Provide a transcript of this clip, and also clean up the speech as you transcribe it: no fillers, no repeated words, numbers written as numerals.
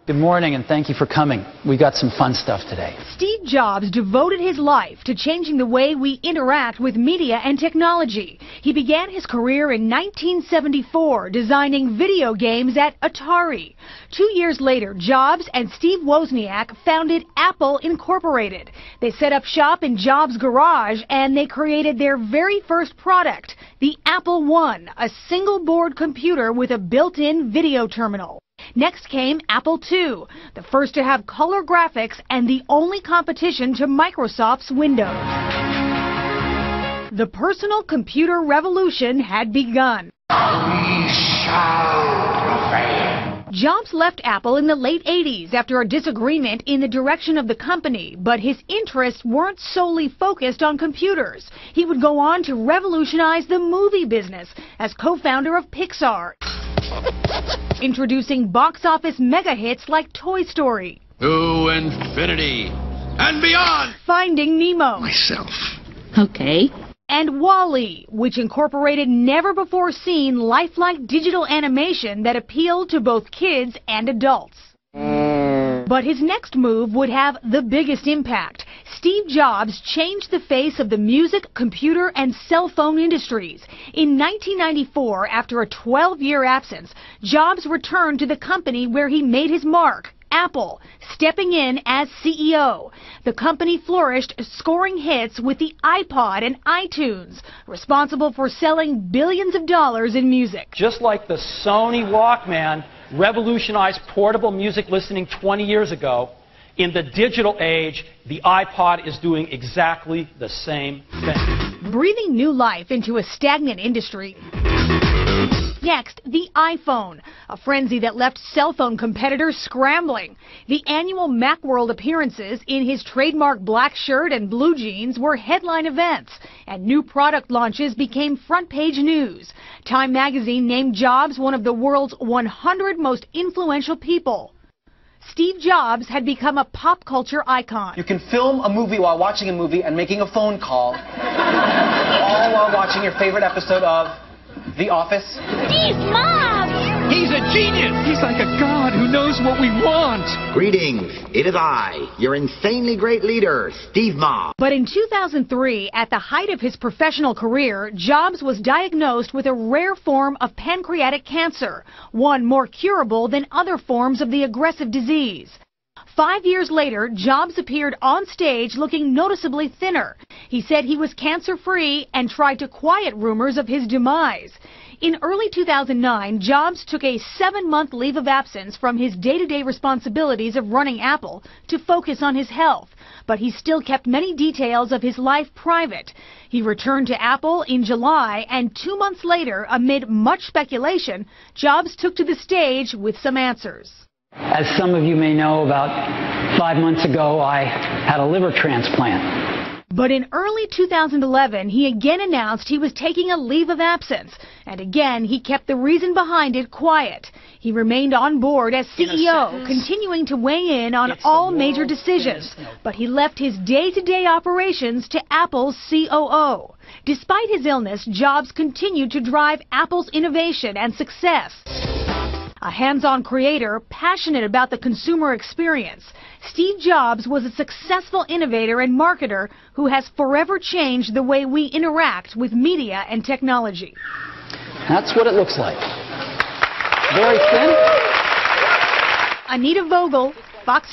Good morning, and thank you for coming. We got some fun stuff today. Steve Jobs devoted his life to changing the way we interact with media and technology. He began his career in 1974 designing video games at Atari. 2 years later, Jobs and Steve Wozniak founded Apple Incorporated. They set up shop in Jobs' garage and they created their very first product, the Apple I, a single-board computer with a built-in video terminal. Next came Apple II, the first to have color graphics and the only competition to Microsoft's Windows. The personal computer revolution had begun. We shall prevail. Jobs left Apple in the late 80s after a disagreement in the direction of the company, but his interests weren't solely focused on computers. He would go on to revolutionize the movie business as co-founder of Pixar, introducing box office mega hits like Toy Story, To infinity and beyond. Finding Nemo, Myself. Okay. and WALL-E, which incorporated never-before-seen lifelike digital animation that appealed to both kids and adults. But his next move would have the biggest impact. Steve Jobs changed the face of the music, computer, and cell phone industries. In 1994, after a 12-year absence, Jobs returned to the company where he made his mark, Apple, stepping in as CEO. The company flourished, scoring hits with the iPod and iTunes, responsible for selling billions of dollars in music. Just like the Sony Walkman revolutionized portable music listening 20 years ago, in the digital age, the iPod is doing exactly the same thing. Breathing new life into a stagnant industry. Next, the iPhone, a frenzy that left cell phone competitors scrambling. The annual Macworld appearances in his trademark black shirt and blue jeans were headline events, and new product launches became front-page news. Time magazine named Jobs one of the world's 100 most influential people. Steve Jobs had become a pop culture icon. You can film a movie while watching a movie and making a phone call, all while watching your favorite episode of The Office. Steve, Mom! He's a genius. He's like a god who knows what we want. Greetings, it is I, your insanely great leader, Steve Jobs. But in 2003, at the height of his professional career, Jobs was diagnosed with a rare form of pancreatic cancer, one more curable than other forms of the aggressive disease. 5 years later, Jobs appeared on stage looking noticeably thinner. He said he was cancer-free and tried to quiet rumors of his demise. In early 2009, Jobs took a 7-month leave of absence from his day-to-day responsibilities of running Apple to focus on his health, but he still kept many details of his life private. He returned to Apple in July, and 2 months later, amid much speculation, Jobs took to the stage with some answers. As some of you may know, about 5 months ago, I had a liver transplant. But in early 2011, he again announced he was taking a leave of absence. And again, he kept the reason behind it quiet. He remained on board as CEO, continuing to weigh in on all major decisions. But he left his day-to-day operations to Apple's COO. Despite his illness, Jobs continued to drive Apple's innovation and success. A hands-on creator, passionate about the consumer experience, Steve Jobs was a successful innovator and marketer who has forever changed the way we interact with media and technology. That's what it looks like. Very thin. Anita Vogel, Fox News.